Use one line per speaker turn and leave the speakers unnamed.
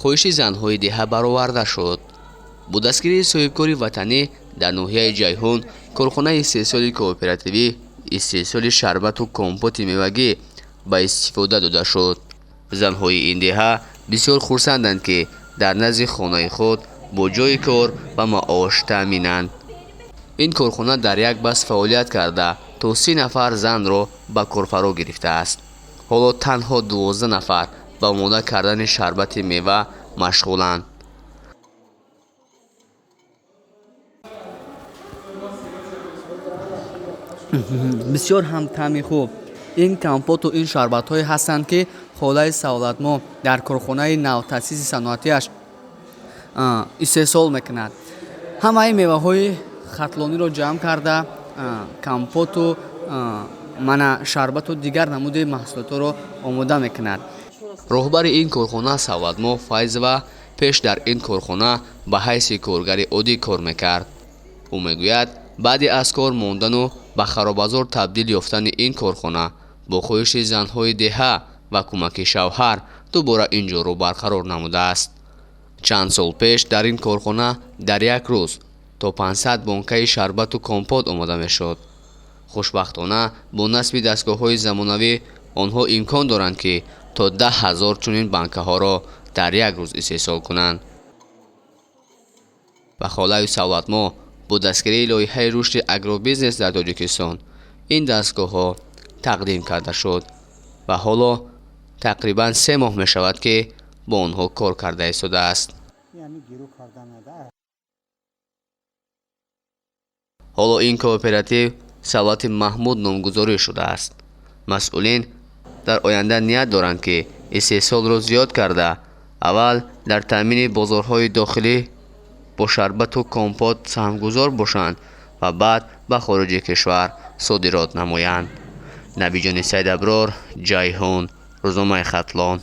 хоҳиши занҳои деҳа бароварда шуд. бо дастгирии соҳибкори ватанӣ дар ноҳияи Ҷайҳун корхонаи истеҳсоли кооперативӣ истеҳсоли шарбату компоти мевагӣ ба истифода дода шуд. занҳои ин деҳа бисёр хурсанданд, ки дар назди хонаи худ бо ҷойи кор ва маош таъминанд. ин корхона дар як баст фаъолият карда то 30 нафар занро ба кор фаро гирифтааст. ҳоло танҳо 12 нафар ба омода кардани шарбати мева машғуланд.
бисёр ҳам таъми хуб. ин компоту ин шарбатҳое ҳастанд, ки холаи Савлатмо дар корхонаи навтаъсиси саноатиаш истеҳсол мекунад. ҳамаи меваҳои хатлониро ҷамъ карда компоту мана шарбату дигар намуди маҳсулотро омода мекунад.
роҳбари ин корхона Савлатмо Файзова пеш дар ин корхона ба ҳайси коргари оддӣ кор мекард. ӯ мегӯяд баъди аз кор мондану ба харобазор табдил ёфтани ин корхона бо хоҳиши занҳои деҳа ва кӯмаки шавҳар дубора ин ҷоро барқарор намудааст. чанд сол пеш дар ин корхона дар як рӯз то 500 бонкаи шарбату компот омода мешуд. хушбахтона бо насби дастгоҳҳои замонавӣ онҳо имкон доранд, ки то 10 000 чунин банкаҳоро дар як рӯз истеҳсол кунанд. ба холаи Савлатмо бо дастгирии лоиҳаи рушди агробизнес дар Тоҷикистон ин дастгоҳҳо тақдим карда шуд ва ҳоло тақрибан 3 моҳ мешавад, ки бо онҳо кор карда истодааст. ҳоло ин кооператив Савлати Маҳмуд номгузорӣ шудааст. масъулин дар оянда ният доранд, ки истеҳсолро зиёд карда аввал дар таъмини бозорҳои дохилӣ бо шарбату компот саҳмгузор бошанд ва баъд ба хориҷи кишвар содирот намоянд. Набиҷони Сайдаброр, Ҷайҳун, Рӯзномаи Хатлон.